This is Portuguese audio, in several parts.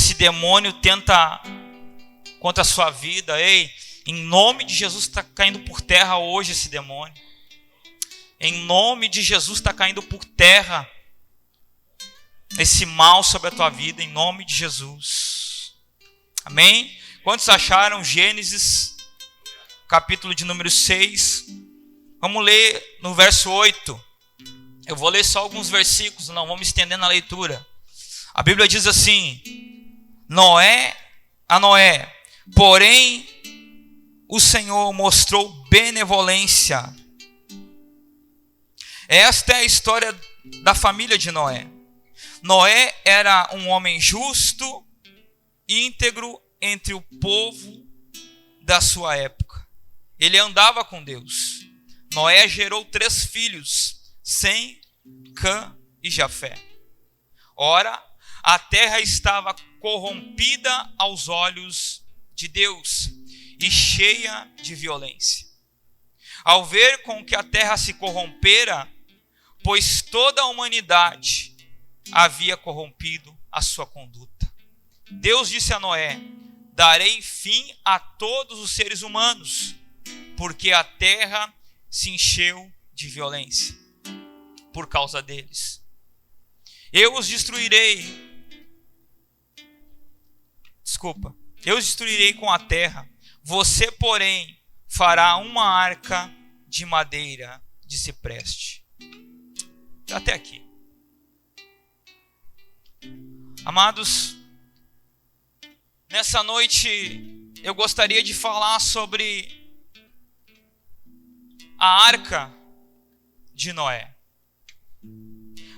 esse demônio tenta contra a sua vida. Ei, em nome de Jesus está caindo por terra hoje esse demônio. Em nome de Jesus está caindo por terra esse mal sobre a tua vida, em nome de Jesus. Amém? Quantos acharam Gênesis, capítulo de número 6? Vamos ler no verso 8. Eu vou ler só alguns versículos, não vamos estender na leitura. A Bíblia diz assim: a Noé, porém, o Senhor mostrou benevolência. Esta é a história da família de Noé. Noé era um homem justo, íntegro entre o povo da sua época. Ele andava com Deus. Noé gerou 3 filhos, Sem, Cã e Jafé. Ora, a terra estava corrompida aos olhos de Deus e cheia de violência. Ao ver com que a terra se corrompera, pois toda a humanidade havia corrompido a sua conduta, Deus disse a Noé: darei fim a todos os seres humanos, porque a terra se encheu de violência por causa deles. Eu os destruirei com a terra. Você, porém, fará uma arca de madeira de cipreste. Até aqui. Amados, nessa noite eu gostaria de falar sobre a arca de Noé.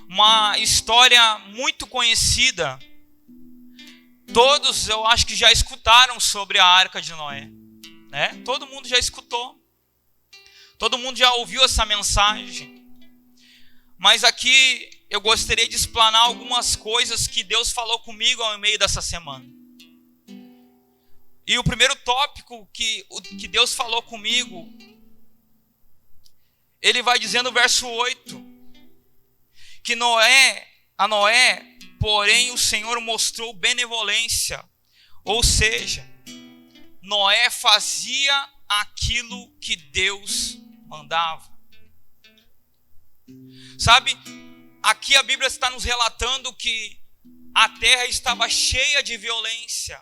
Uma história muito conhecida. Todos, eu acho que já escutaram sobre a arca de Noé, né? Todo mundo já escutou. Todo mundo já ouviu essa mensagem. Mas aqui eu gostaria de explanar algumas coisas que Deus falou comigo ao meio dessa semana. E o primeiro tópico que Deus falou comigo, ele vai dizendo no verso 8, que a Noé, porém o Senhor mostrou benevolência. Ou seja, Noé fazia aquilo que Deus mandava. Sabe, aqui a Bíblia está nos relatando que a terra estava cheia de violência.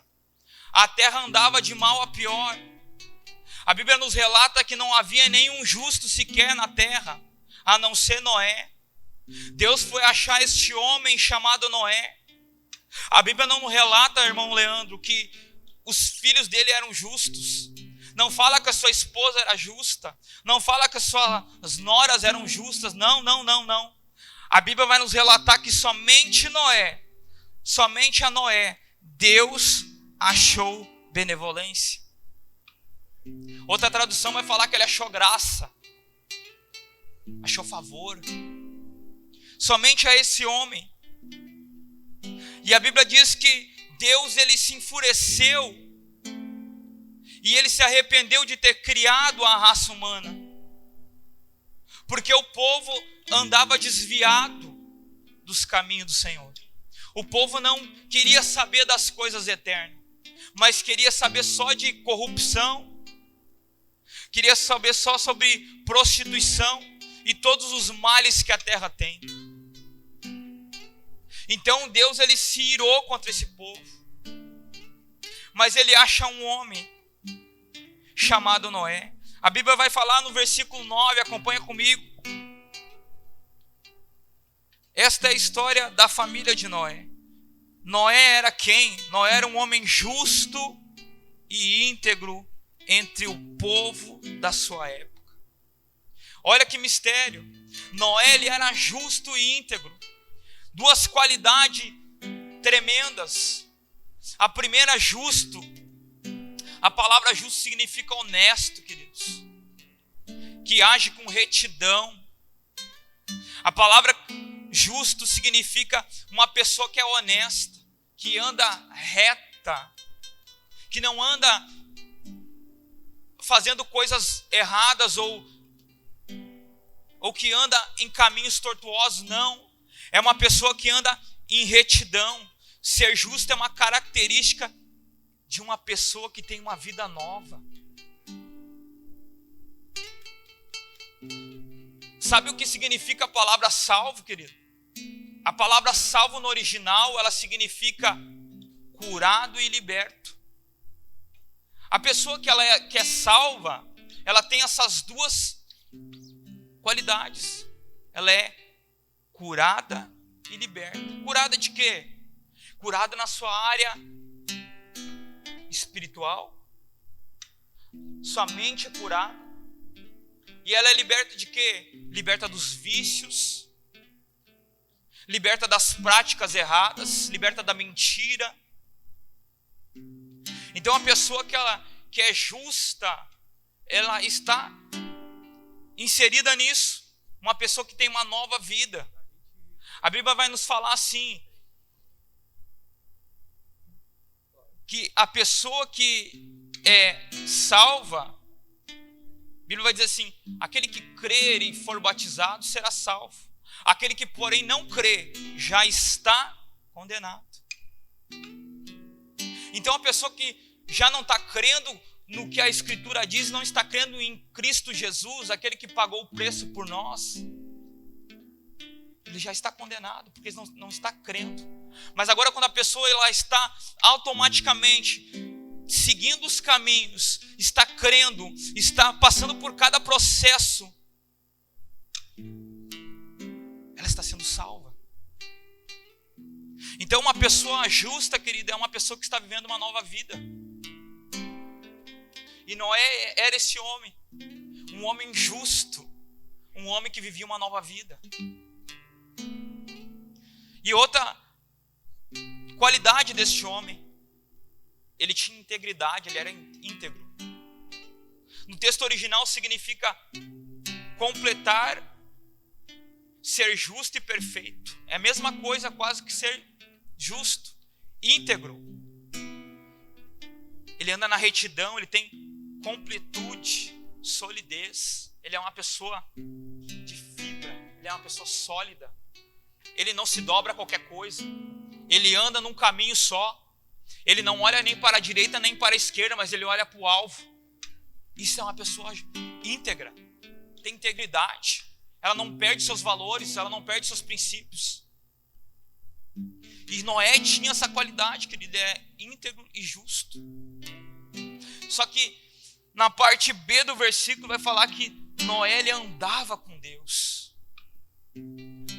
A terra andava de mal a pior. A Bíblia nos relata que não havia nenhum justo sequer na terra, a não ser Noé. Deus foi achar este homem chamado Noé. A Bíblia não nos relata, irmão Leandro, que os filhos dele eram justos. Não fala que a sua esposa era justa. Não fala que as suas noras eram justas. Não. A Bíblia vai nos relatar que somente a Noé, Deus achou benevolência. Outra tradução vai falar que ele achou graça, achou favor. Somente a esse homem. E a Bíblia diz que Deus, ele se enfureceu e ele se arrependeu de ter criado a raça humana, porque o povo andava desviado dos caminhos do Senhor. O povo não queria saber das coisas eternas, mas queria saber só de corrupção, queria saber só sobre prostituição e todos os males que a terra tem. Então Deus, ele se irou contra esse povo, mas ele acha um homem chamado Noé. A Bíblia vai falar no versículo 9, acompanha comigo. Esta é a história da família de Noé. Noé era quem? Noé era um homem justo e íntegro entre o povo da sua época. Olha que mistério. Noé, ele era justo e íntegro. 2 qualidades tremendas. A primeira, justo. A palavra justo significa honesto, queridos, que age com retidão. A palavra justo significa uma pessoa que é honesta, que anda reta, que não anda fazendo coisas erradas ou que anda em caminhos tortuosos, não. É uma pessoa que anda em retidão, Ser justo é uma característica de uma pessoa que tem uma vida nova. Sabe o que significa a palavra salvo, querido? A palavra salvo no original, ela significa curado e liberto. A pessoa que é salva, ela tem essas duas qualidades. Ela é curada e liberta. Curada de quê? Curada na sua área espiritual. Sua mente é curada. E ela é liberta de quê? Liberta dos vícios. Liberta das práticas erradas. Liberta da mentira. Então a pessoa que é justa, ela está inserida nisso. Uma pessoa que tem uma nova vida. A Bíblia vai nos falar assim, que a pessoa que é salva, a Bíblia vai dizer assim, aquele que crer e for batizado será salvo. Aquele que porém não crê já está condenado. Então a pessoa que já não está crendo no que a Escritura diz, não está crendo em Cristo Jesus, aquele que pagou o preço por nós, ele já está condenado, porque não está crendo. Mas agora quando a pessoa ela está automaticamente seguindo os caminhos, está crendo, está passando por cada processo, ela está sendo salva. Então uma pessoa justa, querida, é uma pessoa que está vivendo uma nova vida. E Noé era esse homem, um homem justo, um homem que vivia uma nova vida. E outra qualidade deste homem, ele tinha integridade, ele era íntegro. No texto original significa completar, ser justo e perfeito. É a mesma coisa quase que ser justo, íntegro. Ele anda na retidão, ele tem completude, solidez. Ele é uma pessoa de fibra, ele é uma pessoa sólida. Ele não se dobra a qualquer coisa. Ele anda num caminho só. Ele não olha nem para a direita nem para a esquerda, mas ele olha para o alvo. Isso é uma pessoa íntegra, tem integridade. Ela não perde seus valores, ela não perde seus princípios. E Noé tinha essa qualidade, que ele é íntegro e justo. Só que na parte B do versículo vai falar que Noé ele andava com Deus.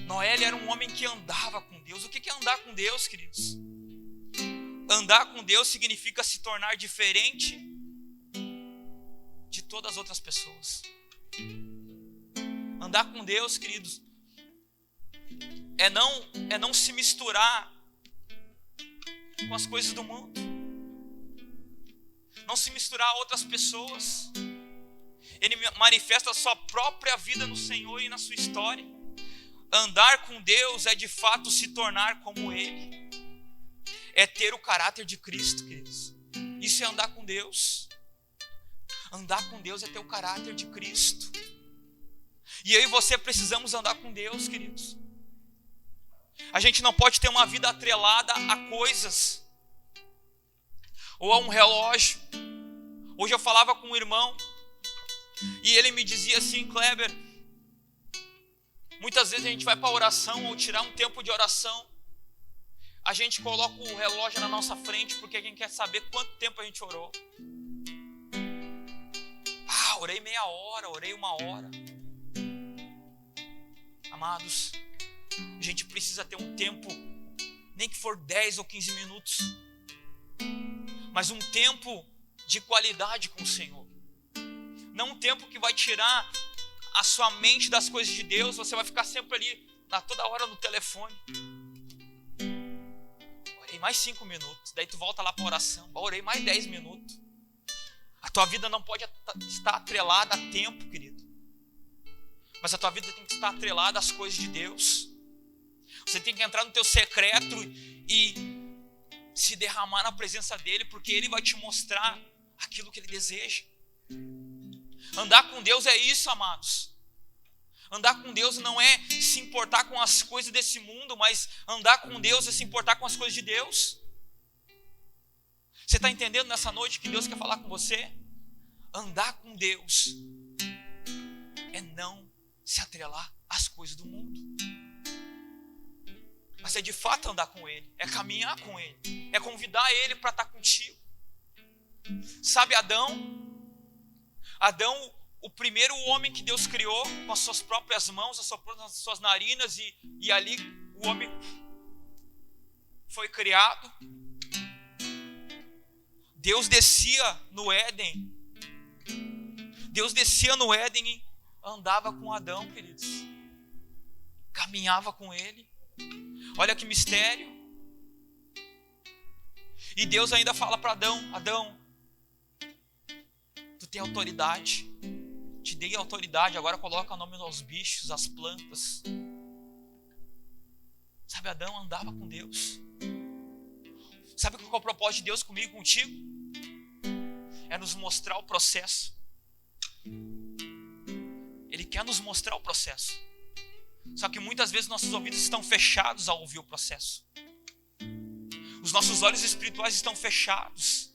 Noé ele era um homem que andava com Deus. O que é andar com Deus, queridos? Andar com Deus significa se tornar diferente de todas as outras pessoas. Andar com Deus, queridos, é não se misturar com as coisas do mundo. Não se misturar a outras pessoas. Ele manifesta a sua própria vida no Senhor e na sua história. Andar com Deus é de fato se tornar como Ele. É ter o caráter de Cristo, queridos. Isso é andar com Deus. Andar com Deus é ter o caráter de Cristo. E eu e você precisamos andar com Deus, queridos. A gente não pode ter uma vida atrelada a coisas ou a um relógio. Hoje eu falava com um irmão e ele me dizia assim, Kleber, muitas vezes a gente vai para a oração ou tirar um tempo de oração, a gente coloca o relógio na nossa frente porque a gente quer saber quanto tempo a gente orou. Orei meia hora, orei 1 hora. Amados, a gente precisa ter um tempo, nem que for 10 ou 15 minutos, mas um tempo de qualidade com o Senhor. Não um tempo que vai tirar a sua mente das coisas de Deus, você vai ficar sempre ali, toda hora no telefone. Orei mais 5 minutos, daí tu volta lá para a oração, orei mais 10 minutos. A tua vida não pode estar atrelada a tempo, querido. Mas a tua vida tem que estar atrelada às coisas de Deus. Você tem que entrar no teu secreto e se derramar na presença dEle, porque Ele vai te mostrar aquilo que Ele deseja. Andar com Deus é isso, amados. Andar com Deus não é se importar com as coisas desse mundo, mas andar com Deus é se importar com as coisas de Deus. Você está entendendo nessa noite que Deus quer falar com você? Andar com Deus é não se atrelar às coisas do mundo. Mas é de fato andar com Ele, é caminhar com Ele, é convidar Ele para estar contigo. Sabe Adão, o primeiro homem que Deus criou com as suas próprias mãos, as suas narinas, e ali o homem foi criado. Deus descia no Éden e andava com Adão, queridos. Caminhava com ele. Olha que mistério. E Deus ainda fala para Adão: Adão, tu tem autoridade. Te dei autoridade, agora coloca o nome aos bichos, às plantas. Sabe, Adão andava com Deus. Sabe qual é o propósito de Deus comigo e contigo? É nos mostrar o processo. Ele quer nos mostrar o processo. Só que muitas vezes nossos ouvidos estão fechados ao ouvir o processo. Os nossos olhos espirituais estão fechados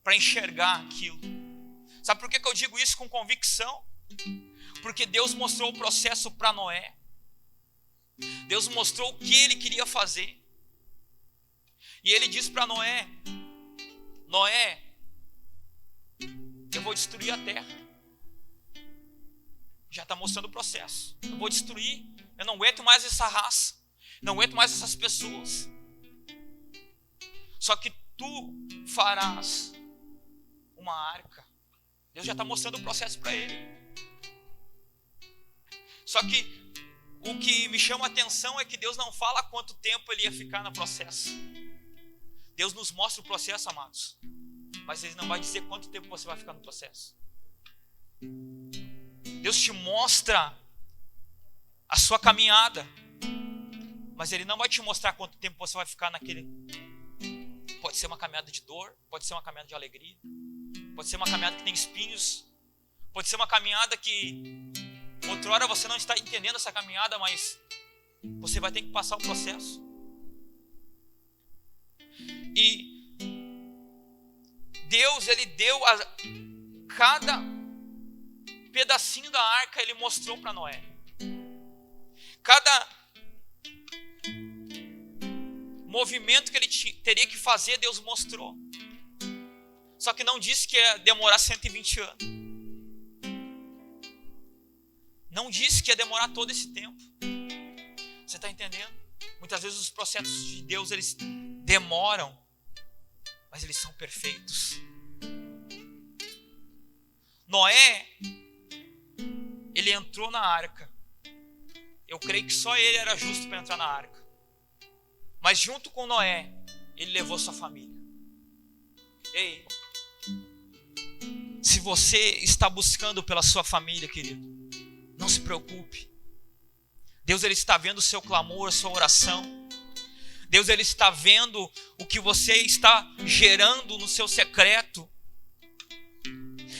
para enxergar aquilo. Sabe por que eu digo isso com convicção? Porque Deus mostrou o processo para Noé. Deus mostrou o que ele queria fazer. E ele disse para Noé: Noé, eu vou destruir a terra. Já está mostrando o processo. Eu vou destruir. Eu não aguento mais essa raça. Não aguento mais essas pessoas. Só que tu farás uma arca. Deus já está mostrando o processo para ele. Só que o que me chama a atenção é que Deus não fala quanto tempo ele ia ficar no processo. Deus nos mostra o processo, amados. Mas ele não vai dizer quanto tempo você vai ficar no processo. Deus te mostra a sua caminhada, mas ele não vai te mostrar quanto tempo você vai ficar naquele. Pode ser uma caminhada de dor, pode ser uma caminhada de alegria, pode ser uma caminhada que tem espinhos, pode ser uma caminhada que outrora você não está entendendo essa caminhada, mas você vai ter que passar o processo. E Deus, ele deu a cada pedacinho da arca, ele mostrou para Noé. Cada movimento que ele teria que fazer, Deus mostrou. Só que não disse que ia demorar 120 anos. Não disse que ia demorar todo esse tempo. Você está entendendo? Muitas vezes os processos de Deus, eles demoram, mas eles são perfeitos. Noé, ele entrou na arca. Eu creio que só ele era justo para entrar na arca. Mas junto com Noé, ele levou sua família. Ei, se você está buscando pela sua família, querido, não se preocupe. Deus, ele está vendo o seu clamor, a sua oração. Deus, ele está vendo o que você está gerando no seu secreto.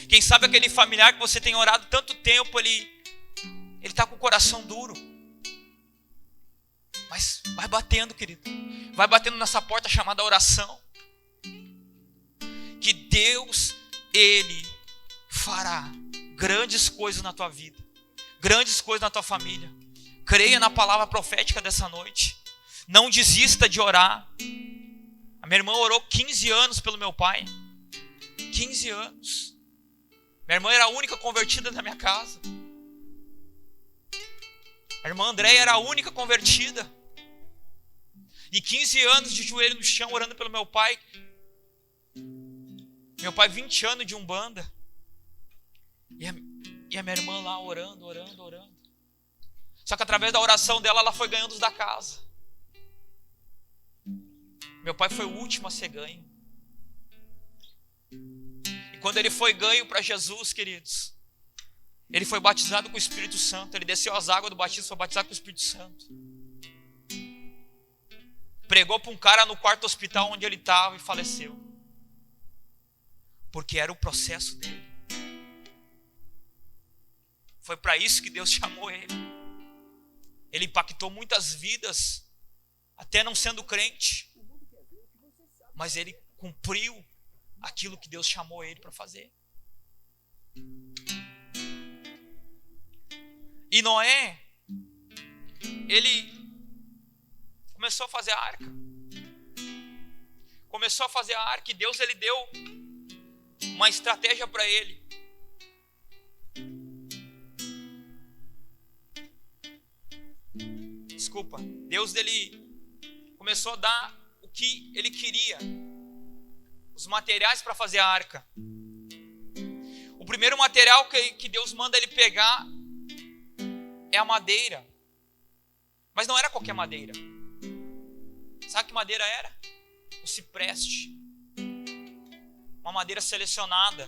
Quem sabe aquele familiar que você tem orado tanto tempo, ele está com o coração duro. Mas vai batendo, querido. Vai batendo nessa porta chamada oração. Que Deus, ele fará grandes coisas na tua vida. Grandes coisas na tua família. Creia na palavra profética dessa noite. Não desista de orar. A minha irmã orou 15 anos pelo meu pai. 15 anos. Minha irmã era a única convertida na minha casa. A irmã Andréia era a única convertida. E 15 anos de joelho no chão orando pelo meu pai. Meu pai 20 anos de umbanda. E a minha irmã lá orando. Só que através da oração dela, ela foi ganhando os da casa. Meu pai foi o último a ser ganho. E quando ele foi ganho para Jesus, queridos, ele foi batizado com o Espírito Santo. Ele desceu as águas do batismo, foi batizado com o Espírito Santo. Pregou para um cara no quarto hospital onde ele estava e faleceu. Porque era o processo dele. Foi para isso que Deus chamou ele. Ele impactou muitas vidas, até não sendo crente. Mas ele cumpriu aquilo que Deus chamou ele para fazer. E Noé, ele começou a fazer a arca. Começou a fazer a arca e Deus ele deu uma estratégia para ele. Desculpa. Deus ele começou a dar o que ele queria. Os materiais para fazer a arca. O primeiro material que Deus manda ele pegar é a madeira. Mas não era qualquer madeira. Sabe que madeira era? O cipreste. Uma madeira selecionada.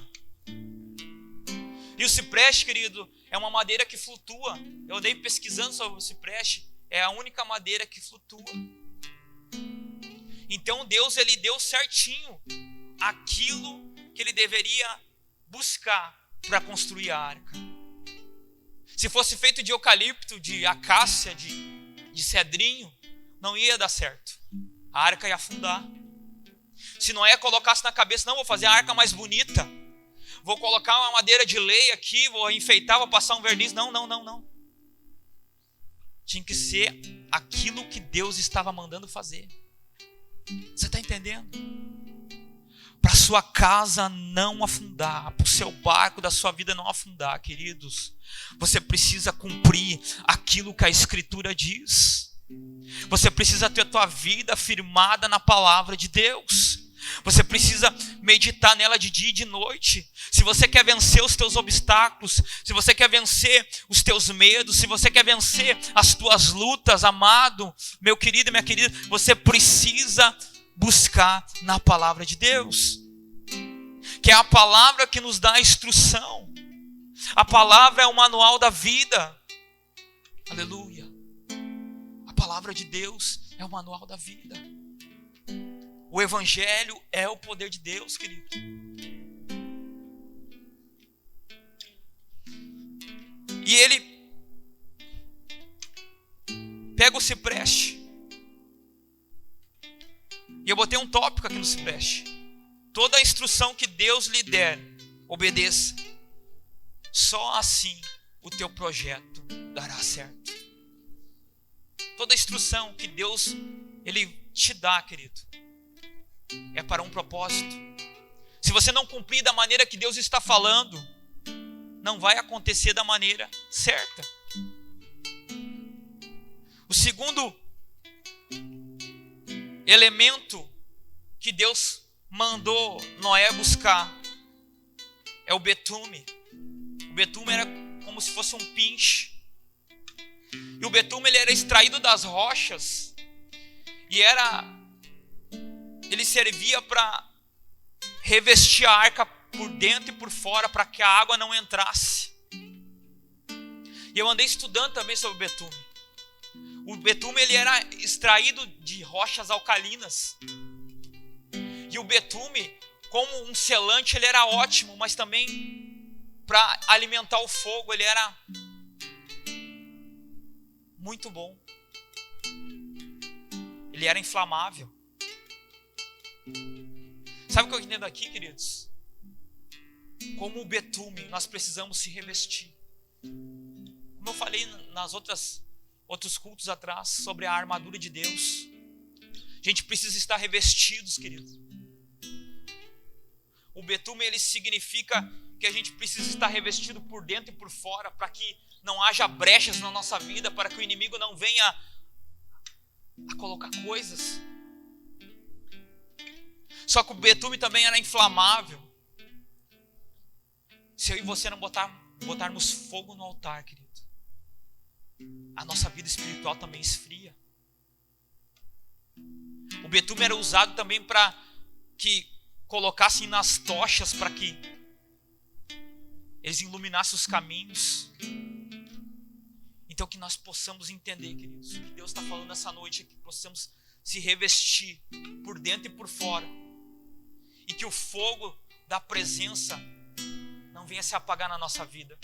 E o cipreste, querido, é uma madeira que flutua. Eu andei pesquisando sobre o cipreste. É a única madeira que flutua. Então Deus ele deu certinho aquilo que ele deveria buscar para construir a arca. Se fosse feito de eucalipto, de acácia, de cedrinho, não ia dar certo. A arca ia afundar. Se Noé colocasse na cabeça, não, vou fazer a arca mais bonita, vou colocar uma madeira de lei aqui, vou enfeitar, vou passar um verniz. Não. Tinha que ser aquilo que Deus estava mandando fazer. Você está entendendo? Para a sua casa não afundar, para o seu barco da sua vida não afundar, queridos, você precisa cumprir aquilo que a Escritura diz. Você precisa ter a tua vida firmada na palavra de Deus. Você precisa meditar nela de dia e de noite. Se você quer vencer os teus obstáculos, se você quer vencer os teus medos, se você quer vencer as tuas lutas, amado, meu querido e minha querida, você precisa buscar na palavra de Deus. Que é a palavra que nos dá a instrução. A palavra é o manual da vida. Aleluia. A palavra de Deus é o manual da vida. O Evangelho é o poder de Deus, querido. E ele pega o cipreste. E eu botei um tópico aqui no cipreste. Toda a instrução que Deus lhe der, obedeça. Só assim o teu projeto dará certo. Toda a instrução que Deus ele te dá, querido, é para um propósito. Se você não cumprir da maneira que Deus está falando, não vai acontecer da maneira certa. O segundo elemento que Deus mandou Noé buscar é o betume. O betume era como se fosse um pinche. E o betume ele era extraído das rochas e ele servia para revestir a arca por dentro e por fora, para que a água não entrasse. E eu andei estudando também sobre o betume. O betume ele era extraído de rochas alcalinas. E o betume, como um selante, ele era ótimo, mas também para alimentar o fogo, ele era muito bom. Ele era inflamável. Sabe o que eu entendo aqui, queridos? Como o betume, nós precisamos se revestir. Como eu falei nas outros cultos atrás, sobre a armadura de Deus. A gente precisa estar revestidos, queridos. O betume, ele significa que a gente precisa estar revestido por dentro e por fora, para que não haja brechas na nossa vida, para que o inimigo não venha a colocar coisas. Só que o betume também era inflamável. Se eu e você não botarmos fogo no altar, querido, a nossa vida espiritual também esfria. O betume era usado também para que colocassem nas tochas, para que eles iluminassem os caminhos. Então que nós possamos entender, queridos, o que Deus está falando nessa noite é que possamos se revestir por dentro e por fora. E que o fogo da presença não venha se apagar na nossa vida.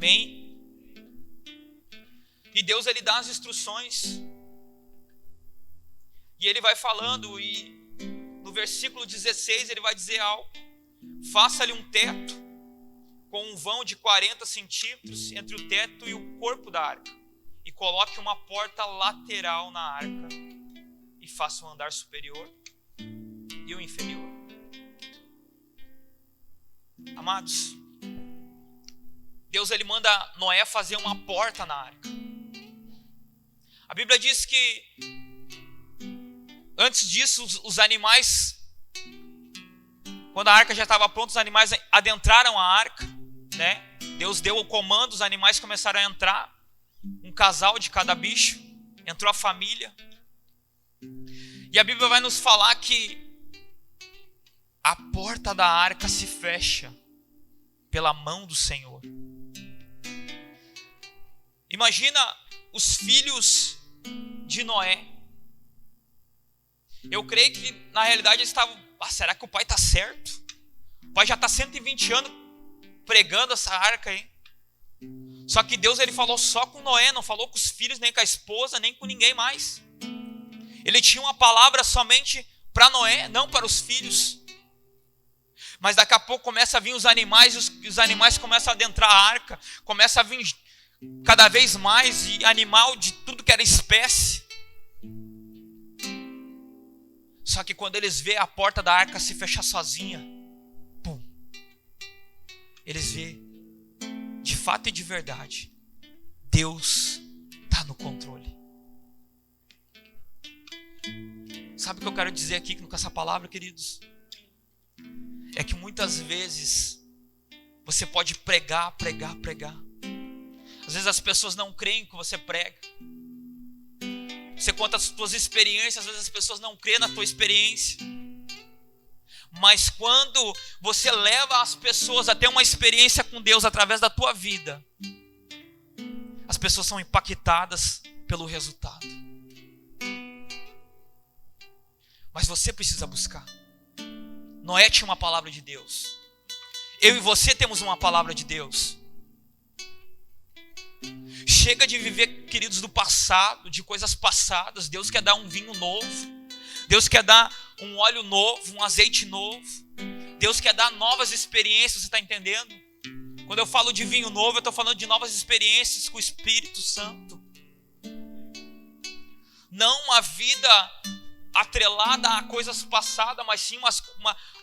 Amém? E Deus, ele dá as instruções. E ele vai falando, e no versículo 16 ele vai dizer algo. Faça-lhe um teto com um vão de 40 centímetros entre o teto e o corpo da arca. E coloque uma porta lateral na arca. E faça o andar superior e o inferior. Amados, Deus, ele manda Noé fazer uma porta na arca. A Bíblia diz que antes disso, os animais, quando a arca já estava pronta, os animais adentraram a arca, né? Deus deu o comando, os animais começaram a entrar, um casal de cada bicho, entrou a família. E a Bíblia vai nos falar que a porta da arca se fecha pela mão do Senhor. Imagina os filhos de Noé. Eu creio que na realidade eles estavam, será que o pai está certo? O pai já está 120 anos pregando essa arca aí. Só que Deus, ele falou só com Noé, não falou com os filhos, nem com a esposa, nem com ninguém mais. Ele tinha uma palavra somente para Noé, não para os filhos. Mas daqui a pouco começa a vir os animais, e os animais começam a adentrar a arca, começa a vir cada vez mais, e animal de tudo que era espécie. Só que quando eles veem a porta da arca se fechar sozinha, pum, eles veem, de fato e de verdade, Deus está no controle. Sabe o que eu quero dizer aqui com essa palavra, queridos? É que muitas vezes você pode pregar. Às vezes as pessoas não creem que você prega. Você conta as suas experiências, às vezes as pessoas não creem na tua experiência. Mas quando você leva as pessoas a ter uma experiência com Deus através da tua vida, as pessoas são impactadas pelo resultado. Mas você precisa buscar. Noé tinha uma palavra de Deus. Eu e você temos uma palavra de Deus. Chega de viver, queridos, do passado, de coisas passadas. Deus quer dar um vinho novo. Deus quer dar um óleo novo, um azeite novo. Deus quer dar novas experiências, você está entendendo? Quando eu falo de vinho novo, eu estou falando de novas experiências com o Espírito Santo. Não uma vida atrelada a coisas passadas, mas sim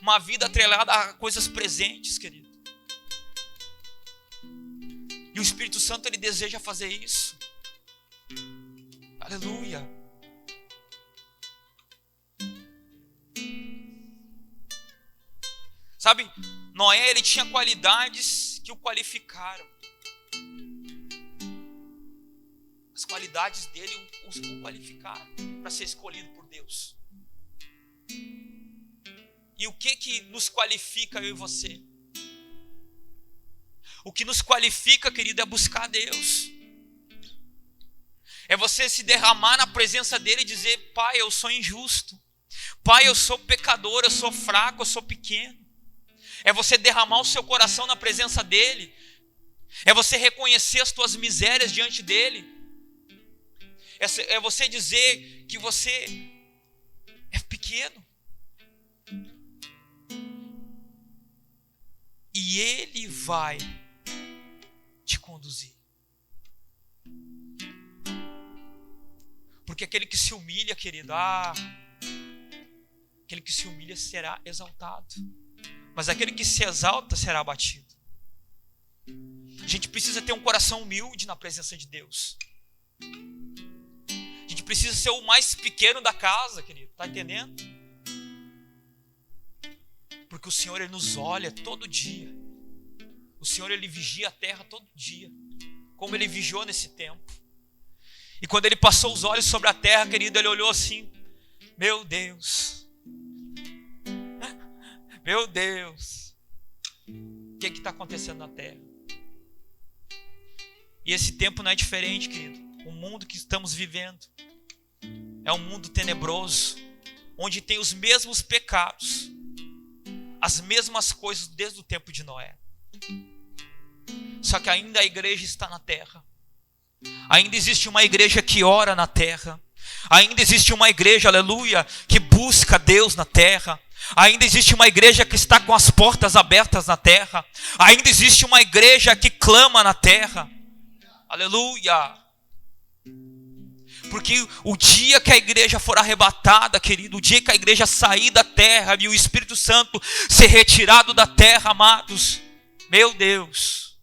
uma vida atrelada a coisas presentes, querido. E o Espírito Santo, ele deseja fazer isso. Aleluia. Sabe, Noé, ele tinha qualidades que o qualificaram. As qualidades dele o qualificaram para ser escolhido por Deus. E o que nos qualifica, eu e você? O que nos qualifica, querido, é buscar Deus. É você se derramar na presença dele e dizer: Pai, eu sou injusto. Pai, eu sou pecador, eu sou fraco, eu sou pequeno. É você derramar o seu coração na presença dele. É você reconhecer as tuas misérias diante dele. É você dizer que você é pequeno. E ele vai te conduzir. Porque aquele que se humilha, querido, aquele que se humilha será exaltado. Mas aquele que se exalta será abatido. A gente precisa ter um coração humilde na presença de Deus. A gente precisa ser o mais pequeno da casa, querido. Tá entendendo? Porque o Senhor, ele nos olha todo dia. O Senhor, ele vigia a terra todo dia. Como ele vigiou nesse tempo. E quando ele passou os olhos sobre a terra, querido, ele olhou assim: meu Deus. Meu Deus. O que está acontecendo na terra? E esse tempo não é diferente, querido. O mundo que estamos vivendo é um mundo tenebroso, onde tem os mesmos pecados, as mesmas coisas desde o tempo de Noé. Só que ainda a igreja está na terra. Ainda existe uma igreja que ora na terra. Ainda existe uma igreja, aleluia, que busca Deus na terra. Ainda existe uma igreja que está com as portas abertas na terra. Ainda existe uma igreja que clama na terra. Aleluia. Porque o dia que a igreja for arrebatada, querido, o dia que a igreja sair da terra e o Espírito Santo ser retirado da terra, amados, meu Deus,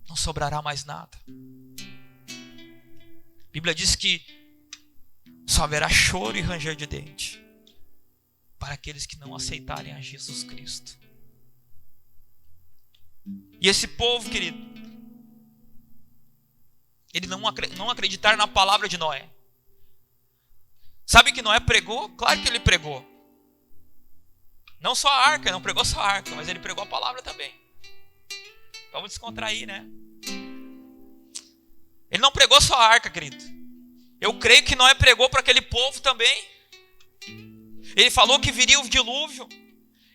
não sobrará mais nada. A Bíblia diz que só haverá choro e ranger de dente para aqueles que não aceitarem a Jesus Cristo. E esse povo, querido, ele não acreditar na palavra de Noé. Sabe que Noé pregou? Claro que ele pregou. Não só a arca, não pregou só a arca, mas ele pregou a palavra também. Vamos descontrair, né? Ele não pregou só a arca, querido. Eu creio que Noé pregou para aquele povo também. Ele falou que viria o dilúvio.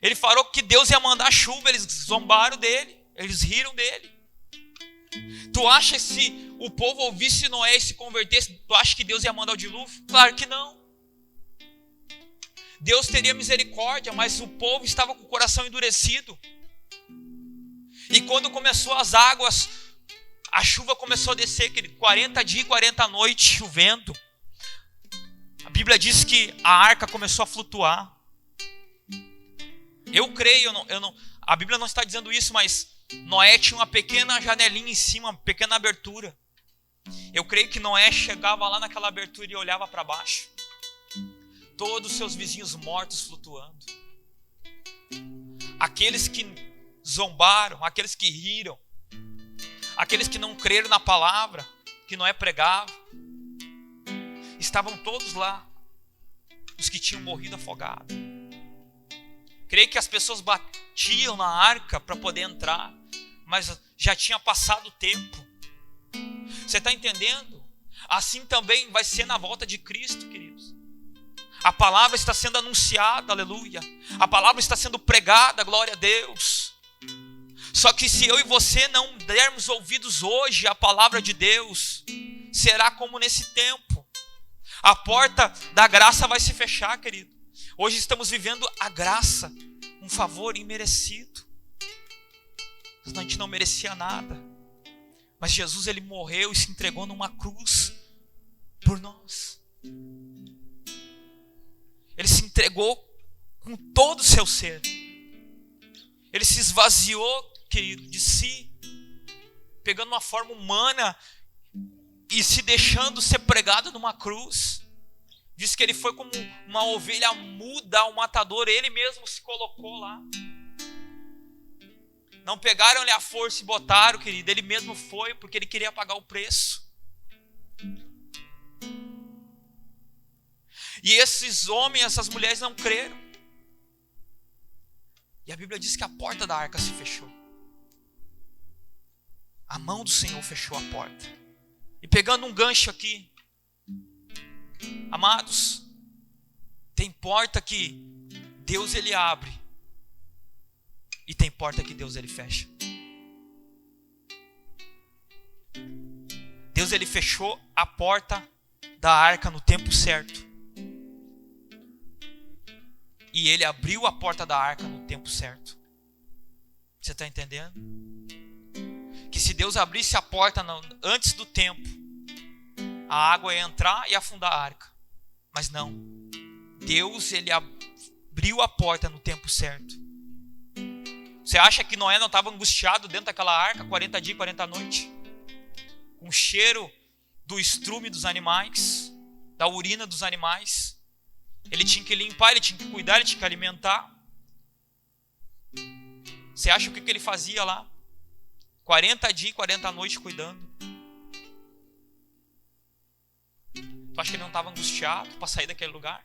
Ele falou que Deus ia mandar chuva. Eles zombaram dele. Eles riram dele. Tu acha que se o povo ouvisse Noé e se convertesse, tu acha que Deus ia mandar o dilúvio? Claro que não. Deus teria misericórdia, mas o povo estava com o coração endurecido. E quando começou as águas, a chuva começou a descer, querido, 40 dias e 40 noites chovendo. A Bíblia diz que a arca começou a flutuar. Eu creio, a Bíblia não está dizendo isso, mas Noé tinha uma pequena janelinha em cima, uma pequena abertura. Eu creio que Noé chegava lá naquela abertura e olhava para baixo. Todos os seus vizinhos mortos flutuando. Aqueles que zombaram, aqueles que riram, aqueles que não creram na palavra que Noé pregava, estavam todos lá. Os que tinham morrido afogados. Creio que as pessoas batiam na arca para poder entrar, mas já tinha passado o tempo. Você está entendendo? Assim também vai ser na volta de Cristo, queridos. A palavra está sendo anunciada, aleluia. A palavra está sendo pregada, glória a Deus. Só que se eu e você não dermos ouvidos hoje à palavra de Deus, será como nesse tempo. A porta da graça vai se fechar, querido. Hoje estamos vivendo a graça, um favor imerecido. A gente não merecia nada. Mas Jesus, ele morreu e se entregou numa cruz por nós. Ele se entregou com todo o seu ser. Ele se esvaziou, querido, de si, pegando uma forma humana e se deixando ser pregado numa cruz. Diz que ele foi como uma ovelha muda ao matador, ele mesmo se colocou lá. Não pegaram-lhe a força e botaram, querido, ele mesmo foi, porque ele queria pagar o preço. E esses homens, essas mulheres não creram. E a Bíblia diz que a porta da arca se fechou. A mão do Senhor fechou a porta. E pegando um gancho aqui, amados, tem porta que Deus ele abre e tem porta que Deus ele fecha. Deus ele fechou a porta da arca no tempo certo. E ele abriu a porta da arca no tempo certo. Você está entendendo? Que se Deus abrisse a porta antes do tempo, a água ia entrar e afundar a arca. Mas não. Deus, ele abriu a porta no tempo certo. Você acha que Noé não estava angustiado dentro daquela arca 40 dias e 40 noites? Com o cheiro do estrume dos animais, da urina dos animais. Ele tinha que limpar, ele tinha que cuidar, ele tinha que alimentar. Você acha o que ele fazia lá? 40 dias e 40 noites cuidando. Tu acha que ele não estava angustiado para sair daquele lugar?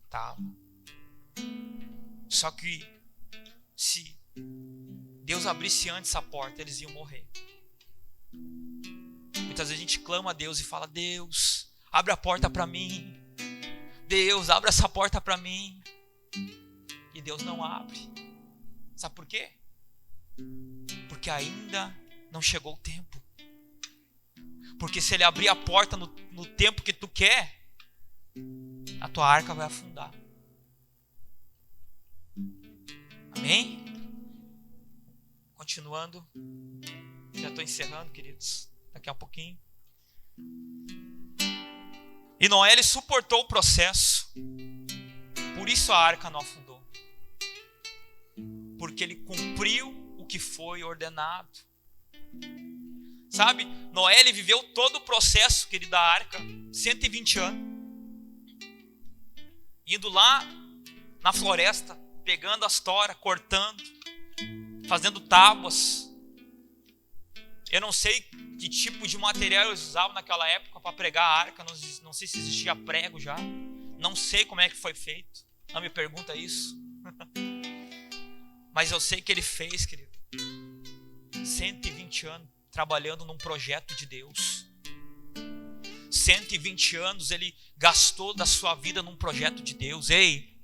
Estava. Só que se Deus abrisse antes a porta, eles iam morrer. Muitas vezes a gente clama a Deus e fala: Deus, abre a porta para mim. Deus, abre essa porta para mim. E Deus não abre. Sabe por quê? Porque ainda não chegou o tempo. Porque se ele abrir a porta no tempo que tu quer, a tua arca vai afundar. Amém? Continuando. Já estou encerrando, queridos. Daqui a pouquinho. E Noé, ele suportou o processo. Por isso a arca não afundou. Porque ele cumpriu o que foi ordenado. Sabe? Noé, ele viveu todo o processo, querido, da arca. 120 anos. Indo lá na floresta, pegando as toras, cortando, fazendo tábuas. Eu não sei que tipo de material eles usavam naquela época para pregar a arca. Não sei se existia prego já. Não sei como é que foi feito. Não me pergunta isso. Mas eu sei que ele fez, querido. 120 anos trabalhando num projeto de Deus. 120 anos ele gastou da sua vida num projeto de Deus. Ei,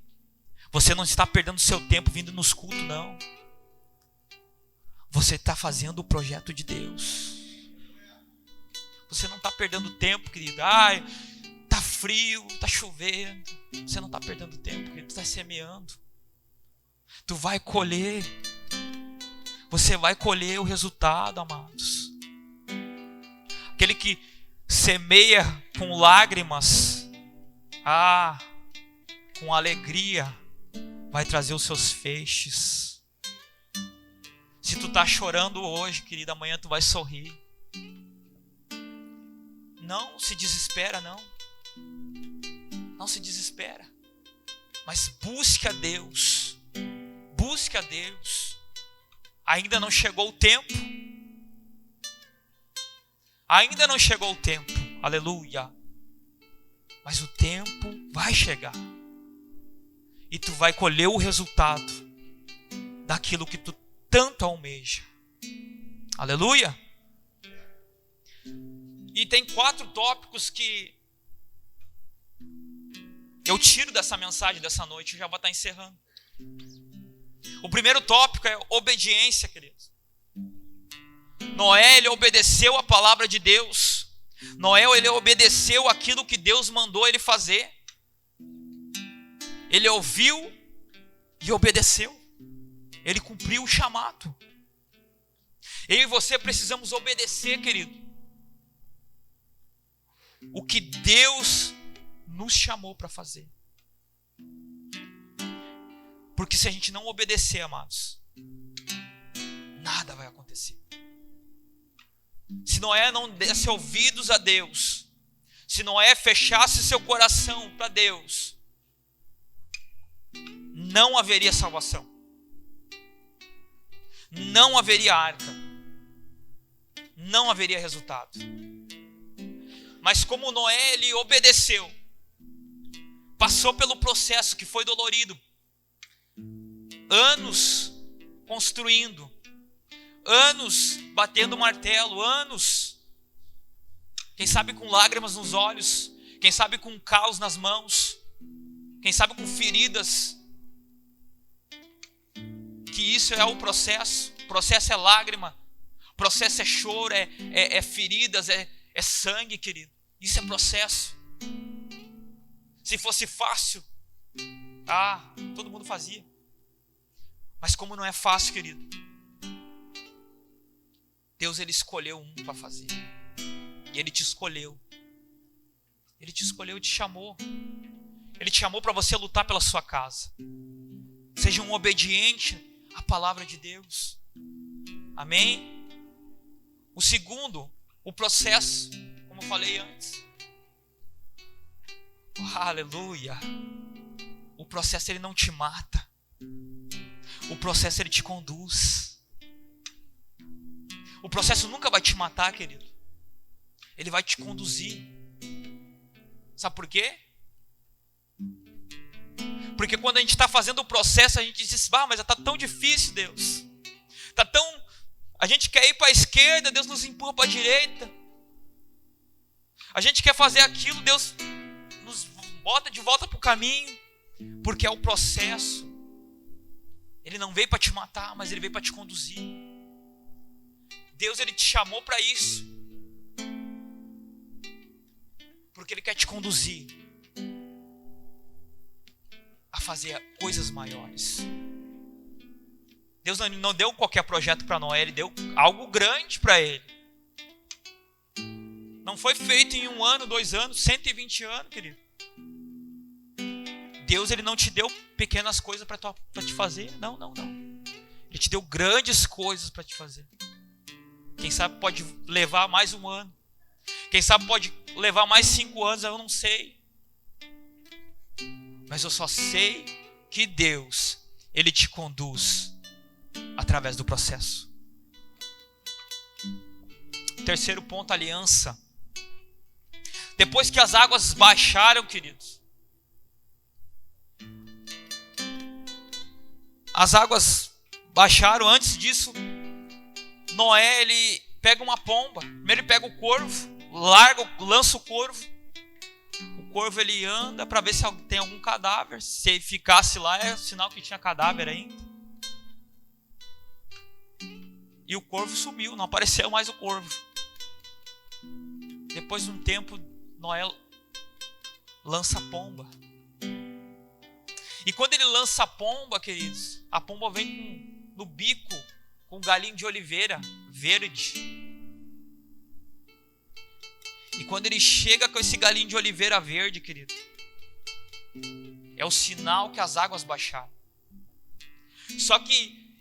você não está perdendo seu tempo vindo nos cultos, não. Você está fazendo o projeto de Deus. Você não está perdendo tempo, querido. Ai, tá frio, tá chovendo. Você não está perdendo tempo, querido. Tu está semeando. Tu vai colher. Você vai colher o resultado, amados. Aquele que semeia com lágrimas, com alegria, vai trazer os seus feixes. Se tu tá chorando hoje, querida, amanhã tu vai sorrir. Não se desespera, não. Não se desespera. Mas busque a Deus. Busque a Deus. Ainda não chegou o tempo. Ainda não chegou o tempo. Aleluia. Mas o tempo vai chegar. E tu vai colher o resultado daquilo que tu tanto almeja. Aleluia. E tem 4 tópicos que eu tiro dessa mensagem dessa noite. Eu já vou estar encerrando. O primeiro tópico é obediência, queridos. Noé, ele obedeceu a palavra de Deus. Noé, ele obedeceu aquilo que Deus mandou ele fazer. Ele ouviu e obedeceu. Ele cumpriu o chamado. Eu e você precisamos obedecer, querido. O que Deus nos chamou para fazer. Porque se a gente não obedecer, amados, nada vai acontecer. Se Noé não desse ouvidos a Deus, se Noé fechasse seu coração para Deus, não haveria salvação. Não haveria arca. Não haveria resultado. Mas como Noé, ele obedeceu, passou pelo processo que foi dolorido, anos construindo, anos batendo martelo, anos, quem sabe com lágrimas nos olhos, quem sabe com caos nas mãos, quem sabe com feridas, que isso é o processo é lágrima, o processo é choro, é feridas, é sangue, querido, isso é processo. Se fosse fácil, todo mundo fazia. Mas como não é fácil, querido, Deus, ele escolheu um para fazer. E ele te escolheu. Ele te escolheu e te chamou. Ele te chamou para você lutar pela sua casa. Seja um obediente à palavra de Deus. Amém? O segundo, o processo, como eu falei antes. Aleluia. O processo, ele não te mata. O processo, ele te conduz. O processo nunca vai te matar, querido. Ele vai te conduzir. Sabe por quê? Porque quando a gente está fazendo o processo, a gente diz, mas está tão difícil, Deus. A gente quer ir para a esquerda, Deus nos empurra para a direita. A gente quer fazer aquilo, Deus nos bota de volta para o caminho. Porque é o processo. Ele não veio para te matar, mas ele veio para te conduzir. Deus, ele te chamou para isso. Porque ele quer te conduzir a fazer coisas maiores. Deus não deu qualquer projeto para Noé, ele deu algo grande para ele. Não foi feito em 1 ano, 2 anos, 120 anos, querido. Deus, ele não te deu pequenas coisas para te fazer. Não. Ele te deu grandes coisas para te fazer. Quem sabe pode levar mais 1 ano. Quem sabe pode levar mais 5 anos, eu não sei. Mas eu só sei que Deus, ele te conduz através do processo. Terceiro ponto, aliança. Depois que as águas baixaram, queridos, as águas baixaram. Antes disso, Noé, ele pega uma pomba. Primeiro ele pega o corvo, lança o corvo. O corvo, ele anda para ver se tem algum cadáver. Se ele ficasse lá, é sinal que tinha cadáver ainda. E o corvo sumiu, não apareceu mais o corvo. Depois de um tempo, Noé lança a pomba. E quando ele lança a pomba, queridos, a pomba vem no bico com um galinho de oliveira verde. E quando ele chega com esse galinho de oliveira verde, querido, é o sinal que as águas baixaram. Só que,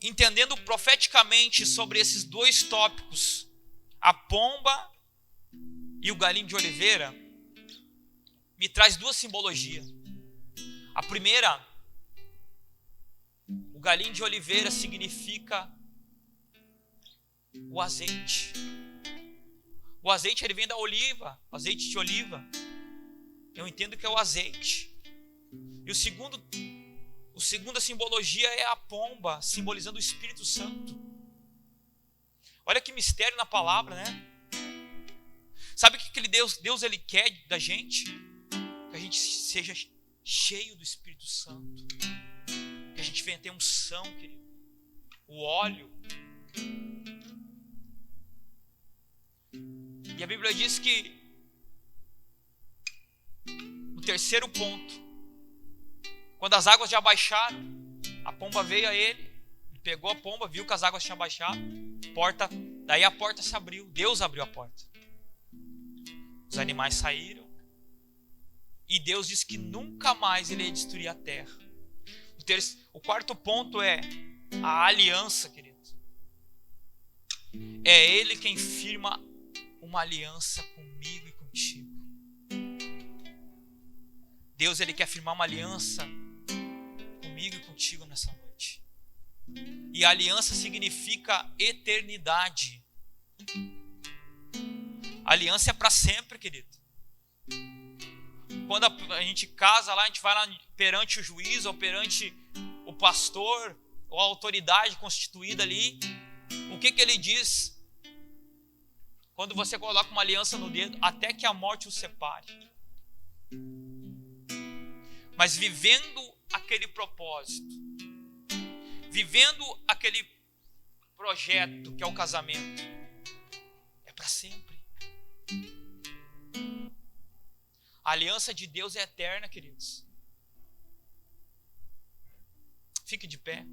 entendendo profeticamente sobre esses 2 tópicos, a pomba e o galinho de oliveira, me traz 2 simbologias. A primeira, o galinho de oliveira significa o azeite. O azeite, ele vem da oliva, o azeite de oliva. Eu entendo que é o azeite. E a segunda simbologia é a pomba, simbolizando o Espírito Santo. Olha que mistério na palavra, né? Sabe o que Deus ele quer da gente? Que a gente seja cheio do Espírito Santo. Que a gente venha ter unção, querido. O óleo. E a Bíblia diz que no terceiro ponto, quando as águas já baixaram, a pomba veio a ele, pegou a pomba, viu que as águas tinham baixado, daí a porta se abriu, Deus abriu a porta. Os animais saíram e Deus disse que nunca mais ele ia destruir a terra. O quarto ponto é a aliança, querido. É ele quem firma uma aliança comigo e contigo. Deus, ele quer firmar uma aliança comigo e contigo nessa noite. E a aliança significa eternidade. A aliança é para sempre, querido. Quando a gente casa lá, a gente vai lá perante o juiz ou perante o pastor ou a autoridade constituída ali. O que ele diz? Quando você coloca uma aliança no dedo, até que a morte os separe. Mas vivendo aquele propósito, vivendo aquele projeto que é o casamento, é para sempre. A aliança de Deus é eterna, queridos. Fique de pé.